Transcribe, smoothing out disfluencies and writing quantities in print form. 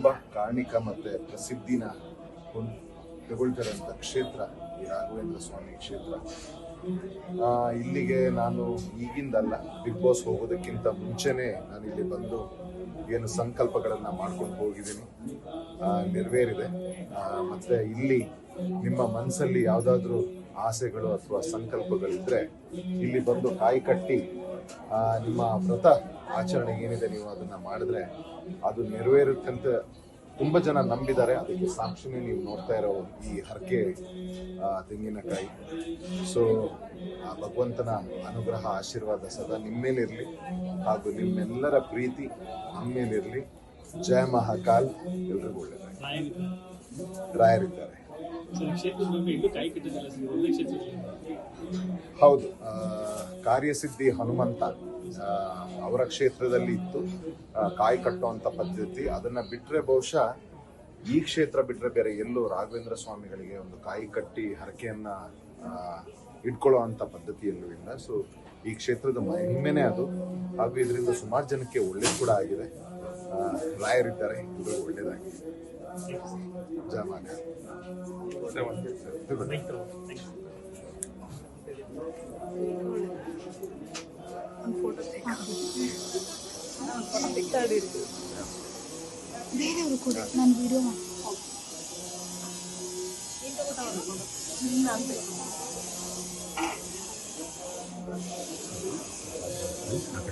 ತುಂಬ ಕಾರಣಿಕ ಮತ್ತು ಪ್ರಸಿದ್ಧಿನ ತಗೊಳ್ತಿರೋಂಥ ಕ್ಷೇತ್ರ ಈ ರಾಘವೇಂದ್ರ ಸ್ವಾಮಿ ಕ್ಷೇತ್ರ. ಇಲ್ಲಿಗೆ ನಾನು ಈಗಿಂದಲ್ಲ, ಬಿಗ್ ಬಾಸ್ ಹೋಗೋದಕ್ಕಿಂತ ಮುಂಚೆನೇ ನಾನು ಇಲ್ಲಿ ಬಂದು ಏನು ಸಂಕಲ್ಪಗಳನ್ನು ಮಾಡ್ಕೊಂಡು ಹೋಗಿದ್ದೀನಿ, ನೆರವೇರಿದೆ. ಮತ್ತು ಇಲ್ಲಿ ನಿಮ್ಮ ಮನಸ್ಸಲ್ಲಿ ಯಾವುದಾದ್ರೂ ಆಸೆಗಳು ಅಥವಾ ಸಂಕಲ್ಪಗಳಿದ್ದರೆ ಇಲ್ಲಿ ಬಂದು ಕಾಯಿ ಕಟ್ಟಿ ನಿಮ್ಮ ವ್ರತ ಆಚರಣೆ ಏನಿದೆ ನೀವು ಅದನ್ನು ಮಾಡಿದ್ರೆ ಅದು ನೆರವೇರುತ್ತಂತ ತುಂಬ ಜನ ನಂಬಿದ್ದಾರೆ. ಅದಕ್ಕೆ ಸಾಕ್ಷಿನೇ ನೀವು ನೋಡ್ತಾ ಇರೋ ಈ ಹರಕೆ ತೆಂಗಿನಕಾಯಿ. ಸೊ ಆ ಭಗವಂತನ ಅನುಗ್ರಹ ಆಶೀರ್ವಾದ ಸದಾ ನಿಮ್ಮ ಮೇಲಿರಲಿ, ಹಾಗೂ ನಿಮ್ಮೆಲ್ಲರ ಪ್ರೀತಿ ನಮ್ಮ ಮೇಲಿರಲಿ. ಜಯ ಮಹಾಕಾಲ್. ಎಲ್ರಿಗೂ ಒಳ್ಳೆಯದಾಗಲಿ. ರಾಯರಿದ್ದಾರೆ. ಹೌದು, ಕಾರ್ಯಸಿದ್ಧಿ ಹನುಮಂತ ಅವರ ಕ್ಷೇತ್ರದಲ್ಲಿ ಇತ್ತು ಕಾಯಿ ಕಟ್ಟುವಂಥ ಪದ್ಧತಿ. ಅದನ್ನು ಬಿಟ್ಟರೆ ಬಹುಶಃ ಈ ಕ್ಷೇತ್ರ ಬಿಟ್ಟರೆ ಬೇರೆ ಎಲ್ಲೂ ರಾಘವೇಂದ್ರ ಸ್ವಾಮಿಗಳಿಗೆ ಒಂದು ಕಾಯಿ ಕಟ್ಟಿ ಹರಕೆಯನ್ನು ಇಟ್ಕೊಳ್ಳೋ ಅಂಥ ಪದ್ಧತಿ ಎಲ್ಲೂ ಇಲ್ಲ. ಸೊ ಈ ಕ್ಷೇತ್ರದ ಮಹಿಮೆನೇ ಅದು, ಹಾಗೂ ಇದರಿಂದ ಸುಮಾರು ಜನಕ್ಕೆ ಒಳ್ಳೇದು ಕೂಡ ಆಗಿದೆ. ರಾಯರಿದ್ದಾರೆ, ಇದು ಒಳ್ಳೇದಾಗಿದೆ. ಜಮಾಗ ಬೇರೆಯವರು ಕೂಡ ನಾನು ವಿಡಿಯೋ ಮಾಡಿ